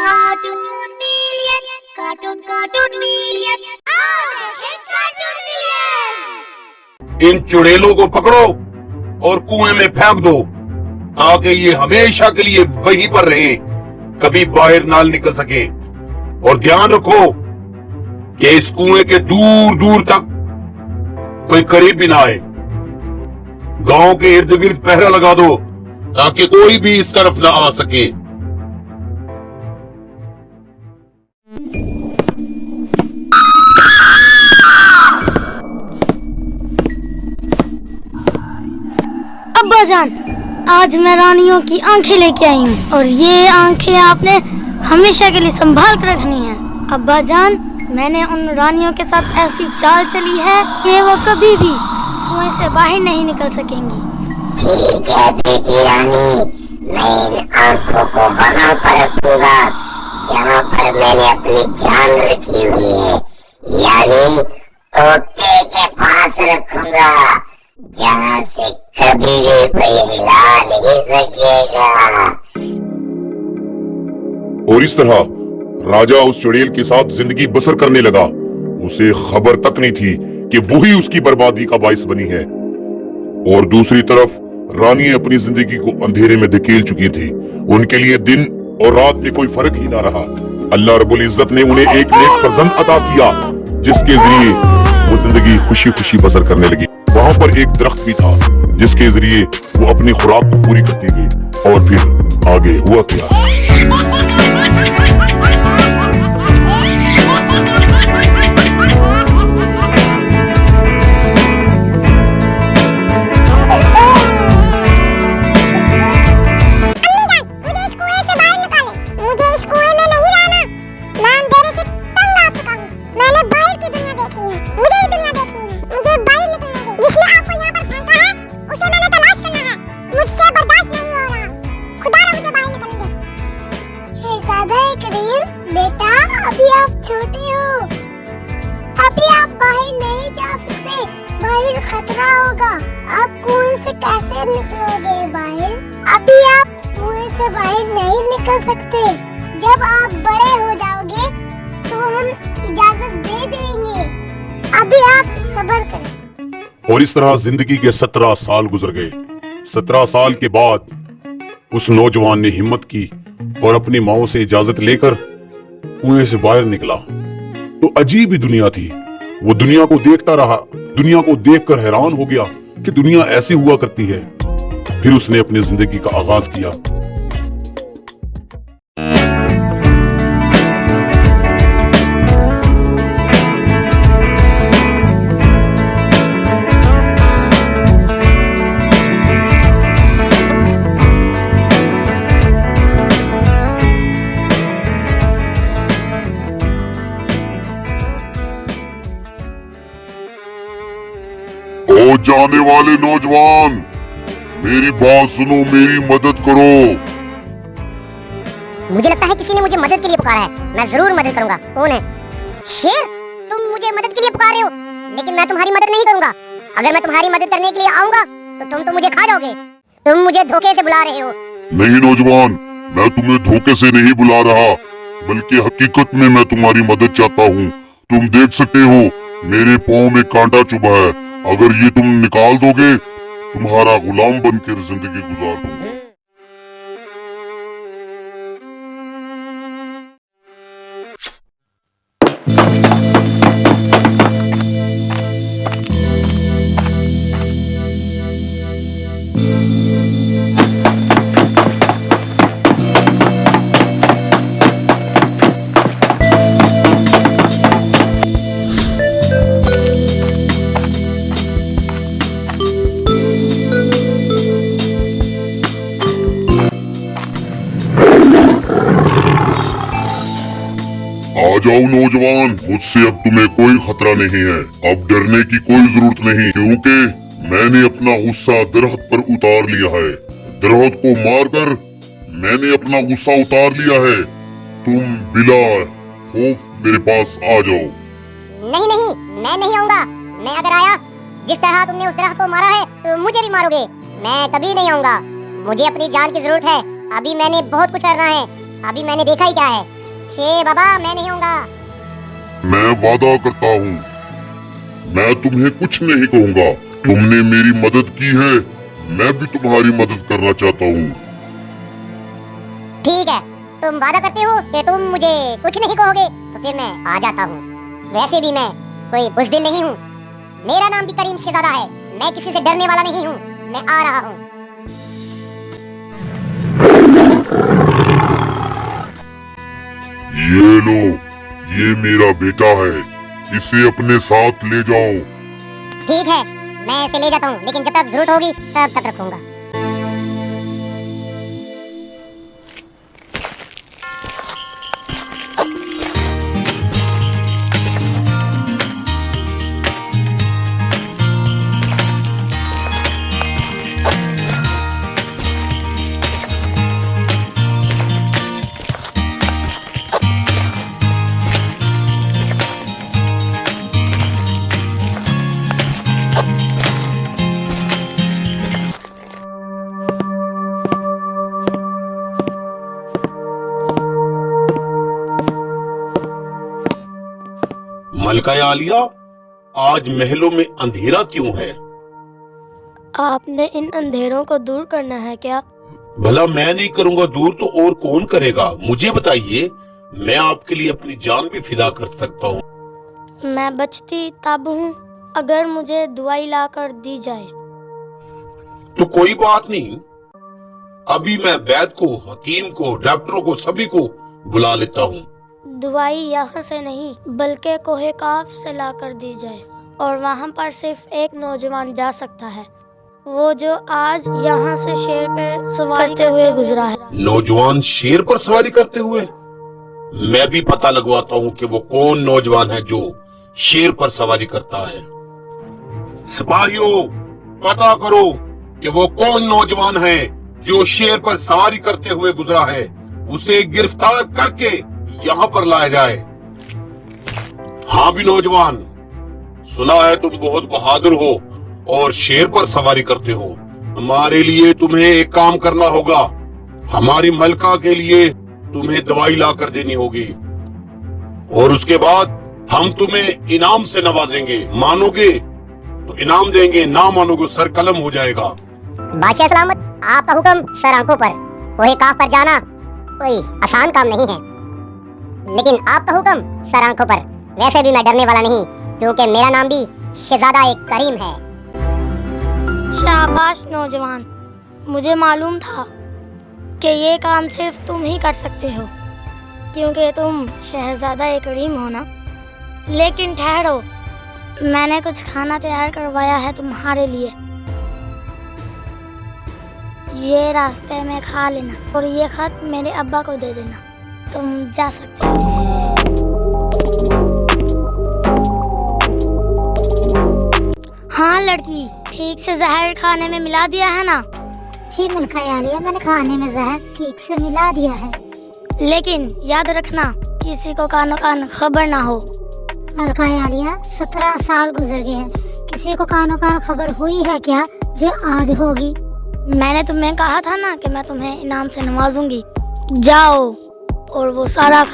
Cartoon million, cartoon cartoon million, cartoon million. इन चुड़ैलों को पकड़ो और कुएं में फेंक दो ताकि ये हमेशा के लिए वहीं पर रहे, कभी बाहर ना निकल सके। और ध्यान रखो कि इस कुएं के दूर दूर तक कोई करीब भी ना आए। गांव के इर्द गिर्द पहरा लगा दो ताकि कोई भी इस तरफ ना आ सके। अब्बाजान, आज मैं रानियों की आंखें लेके आई हूँ और ये आंखें आपने हमेशा के लिए संभाल कर रखनी है। अब्बाजान, मैंने उन रानियों के साथ ऐसी चाल चली है कि वो कभी भी कुएं से बाहर नहीं निकल सकेंगी। ठीक है बेटी रानी, मैं इन आंखों को वहाँ पर रखूंगा जहाँ पर मैंने अपनी जान रखी हुई है, यानी तोते के पास रखूंगा जहाँ से कभी भी कोई हिला नहीं सकेगा। और इस तरह राजा उस चुड़ैल के साथ जिंदगी बसर करने लगा। उसे खबर तक नहीं थी कि वही उसकी बर्बादी का बाइस बनी है। और दूसरी तरफ रानी अपनी जिंदगी को अंधेरे में धकेल चुकी थी। उनके लिए दिन और रात में कोई फर्क ही ना रहा। अल्लाह रब्बुल इज्जत ने उन्हें एक नेक फर्जंद अता किया जिसके जरिए वो जिंदगी खुशी खुशी बसर करने लगी। वहाँ पर एक दरख्त भी था जिसके जरिए वो अपनी खुराक को पूरी करती गई। और फिर आगे हुआ क्या? बेटा, अभी आप छोटे हो, अभी आप बाहर नहीं जा सकते, बाहर खतरा होगा। आप कुएं से कैसे निकलोगे बाहर? अभी आप कुएं से बाहर नहीं निकल सकते। जब आप बड़े हो जाओगे तो हम इजाजत दे देंगे। अभी आप सब्र करें। और इस तरह जिंदगी के 17 साल गुजर गए। 17 साल के बाद उस नौजवान ने हिम्मत की और अपनी माँ से इजाजत लेकर कुएं से बाहर निकला। तो अजीब ही दुनिया थी। वो दुनिया को देखता रहा, दुनिया को देखकर हैरान हो गया कि दुनिया ऐसी हुआ करती है। फिर उसने अपनी जिंदगी का आगाज किया। ओ जाने वाले नौजवान, मेरी बात सुनो, मेरी मदद करो। मुझे लगता है किसी ने मुझे मदद के लिए पुकारा है। मैं जरूर मदद करूंगा। कौन है? शेर, तुम मुझे मदद के लिए पुकार रहे हो, लेकिन मैं तुम्हारी मदद नहीं करूंगा। अगर मैं तुम्हारी मदद करने के लिए आऊंगा तो तुम तो मुझे खा जाओगे। तुम मुझे धोखे से बुला रहे हो। नहीं नौजवान, मैं तुम्हें धोखे से नहीं बुला रहा, बल्कि हकीकत में मैं तुम्हारी मदद चाहता हूँ। तुम देख सकते हो मेरे पाँव में कांटा चुभा है। अगर ये तुम निकाल दोगे, तुम्हारा गुलाम बनकर जिंदगी गुजार दूंगा। आ जाओ नौजवान, मुझसे अब तुम्हें कोई खतरा नहीं है। अब डरने की कोई जरूरत नहीं, क्योंकि मैंने अपना गुस्सा दरख्त पर उतार लिया है। दरख्त को मारकर मैंने अपना गुस्सा उतार लिया है। तुम बिला खौफ मेरे पास आ जाओ। नहीं नहीं, मैं नहीं आऊंगा। मैं अगर आया, जिस तरह तुमने उस दरख्त को मारा है तो मुझे भी मारोगे। मैं कभी नहीं आऊंगा। मुझे अपनी जान की जरूरत है। अभी मैंने बहुत कुछ करना है। अभी मैंने देखा ही क्या है। शे बाबा, मैं नहीं होऊंगा। मैं वादा करता हूँ, मैं तुम्हें कुछ नहीं कहूँगा। तुमने मेरी मदद की है, मैं भी तुम्हारी मदद करना चाहता हूँ। ठीक है, तुम वादा करते हो कि तुम मुझे कुछ नहीं कहोगे, तो फिर मैं आ जाता हूँ। वैसे भी मैं कोई बुज़दिल नहीं हूँ। मेरा नाम भी करीम शहजादा है। मैं किसी से डरने वाला नहीं हूँ। मैं आ रहा हूँ। ये लो, ये मेरा बेटा है, इसे अपने साथ ले जाओ। ठीक है, मैं इसे ले जाता हूँ, लेकिन जब तक जरूरत होगी तब तक रखूंगा। मलका आलिया, आज महलों में अंधेरा क्यों है? आपने इन अंधेरों को दूर करना है क्या? भला मैं नहीं करूंगा दूर तो और कौन करेगा? मुझे बताइए, मैं आपके लिए अपनी जान भी फिदा कर सकता हूँ। मैं बचती तब हूँ अगर मुझे दवाई लाकर दी जाए। तो कोई बात नहीं, अभी मैं वैद्य को, हकीम को, डॉक्टरों को, सभी को बुला लेता हूँ। दवाई यहाँ से नहीं बल्कि कोहे काफ से लाकर दी जाए, और वहाँ पर सिर्फ एक नौजवान जा सकता है, वो जो आज यहाँ से शेर पे सवारी करते हुए गुजरा है। नौजवान शेर पर सवारी करते हुए? मैं भी पता लगवाता हूँ कि वो कौन नौजवान है जो शेर पर सवारी करता है। सिपाहियों, पता करो कि वो कौन नौजवान है जो शेर पर सवारी करते हुए गुजरा है। उसे गिरफ्तार करके यहाँ पर लाया जाए। हाँ भी नौजवान, सुना है तुम बहुत बहादुर हो और शेर पर सवारी करते हो। हमारे लिए तुम्हें एक काम करना होगा। हमारी मलका के लिए तुम्हें दवाई ला कर देनी होगी, और उसके बाद हम तुम्हें इनाम से नवाजेंगे। मानोगे तो इनाम देंगे, ना मानोगे सर कलम हो जाएगा। बादशाह सलामत, आपका हुक्म सर आंखों पर। कोहे काफ पर जाना कोई आसान काम नहीं है, लेकिन आपका हुक्म सर आंखों पर। वैसे भी मैं डरने वाला नहीं, क्योंकि मेरा नाम भी शहजादा एक करीम है। शाबाश नौजवान, मुझे मालूम था कि ये काम सिर्फ तुम ही कर सकते हो, क्योंकि तुम शहजादा एक करीम हो ना। लेकिन ठहरो, मैंने कुछ खाना तैयार करवाया है तुम्हारे लिए। ये रास्ते में खा लेना, और ये खत मेरे अब्बा को दे देना। तुम जा सकते हो। हाँ लड़की, ठीक से जहर खाने में मिला दिया है ना? जी मलका आलिया, मैंने खाने में जहर ठीक से मिला दिया है। लेकिन याद रखना, किसी को कानो कान खबर ना हो। मलका आलिया, 17 साल गुजर गए हैं, किसी को कानो कान खबर हुई है क्या जो आज होगी? मैंने तुम्हें कहा था ना कि मैं तुम्हें इनाम से नवाजूंगी। जाओ और वो सारा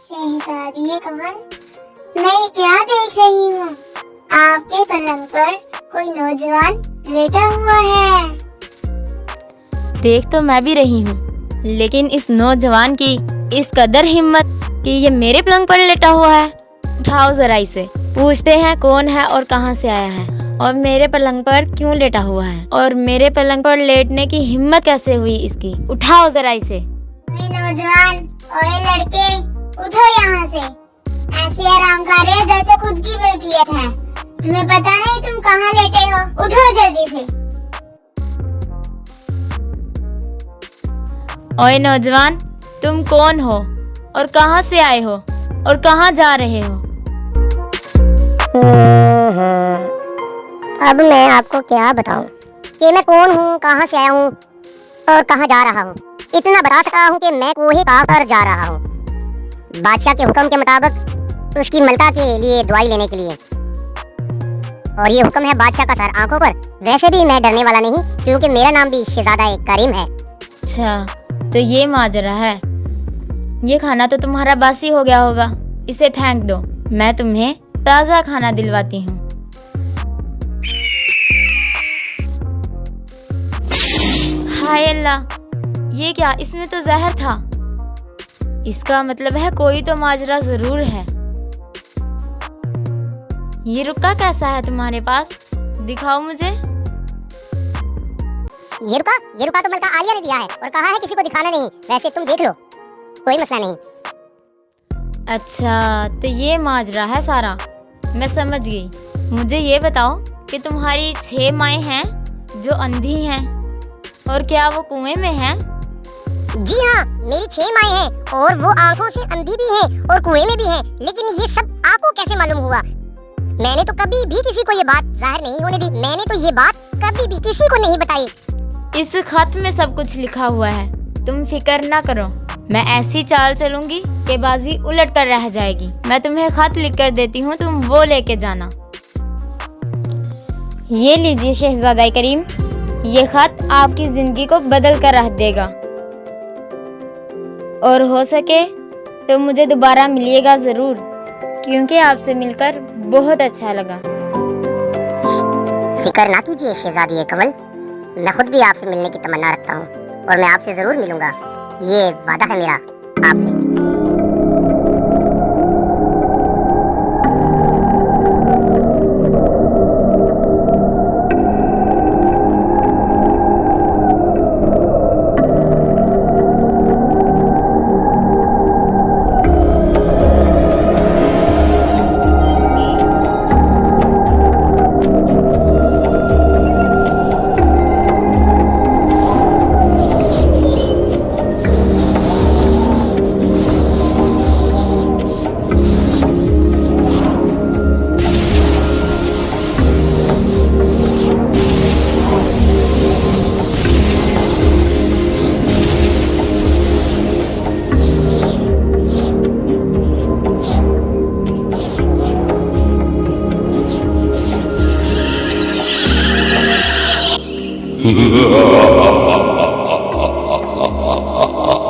शहजादी कमल, मैं क्या देख रही हूँ? आपके पलंग पर कोई नौजवान लेटा हुआ है। देख तो मैं भी रही हूँ, लेकिन इस नौजवान की इस कदर हिम्मत कि ये मेरे पलंग पर लेटा हुआ है। उठाओ जरा इसे, पूछते हैं कौन है और कहाँ से आया है और मेरे पलंग पर क्यों लेटा हुआ है और मेरे पलंग पर लेटने की हिम्मत कैसे हुई इसकी। उठाओ जरा इसे। ओए नौजवान, ओए लड़के, उठो यहाँ से। ऐसे आराम कर रहे हो जैसे खुद की मिल्कियत है। तुम्हें पता नहीं तुम कहाँ लेटे हो? उठो जल्दी से। ओए नौजवान, तुम कौन हो और कहाँ से आए हो और कहाँ जा रहे हो? अब मैं आपको क्या बताऊं कि मैं कौन हूँ, कहाँ से आया हूँ और कहाँ जा रहा हूँ। इतना बता सका हूँ कि मैं कोहे काफ पर जा रहा हूँ, बादशाह के हुक्म के मुताबिक उसकी मलका के लिए दवाई लेने के लिए। और ये हुक्म है बादशाह का सर आंखों पर। वैसे भी मैं डरने वाला नहीं, क्योंकि मेरा नाम भी शहजादा करीम है। अच्छा, तो ये माजरा है। ये खाना तो तुम्हारा बासी हो गया होगा, इसे फेंक दो। मैं तुम्हें ताज़ा खाना दिलवाती हूँ। हाय अल्लाह, ये क्या? इसमें तो जहर था। इसका मतलब है कोई तो माजरा जरूर है। ये रुक्का कैसा है तुम्हारे पास? दिखाओ मुझे। ये रुका तो मलका आलिया ने दिया है और कहा है किसी को दिखाना नहीं। वैसे तुम देख लो, कोई मसला नहीं। अच्छा, तो ये माजरा है सारा। मैं समझ गई। मुझे ये बताओ कि तुम्हारी 6 माएँ हैं जो अंधी हैं, और क्या वो कुएं में हैं? जी हाँ, मेरी 6 माएँ हैं और वो आंखों से अंधी भी हैं और कुएं में भी हैं। लेकिन ये सब आपको कैसे मालूम हुआ? मैंने तो कभी भी किसी को ये बात जाहिर नहीं होने दी। मैंने तो ये बात कभी भी किसी को नहीं बताई। इस खत में सब कुछ लिखा हुआ है, तुम फिक्र ना करो। मैं ऐसी चाल चलूंगी कि बाजी उलट कर रह जाएगी। मैं तुम्हें खत लिख कर देती हूँ, तुम वो लेके जाना। ये लीजिए शहजादा करीम, ये खत आपकी जिंदगी को बदल कर रख देगा। और हो सके तो मुझे दोबारा मिलिएगा जरूर, क्योंकि आपसे मिलकर बहुत अच्छा लगा। फिक्र ना कीजिए शहजादी कमल, मैं खुद भी आपसे मिलने की तमन्ना रखता हूँ और मैं आपसे जरूर मिलूंगा। ये वादा है मेरा आपसे। Ha ha ha ha ha!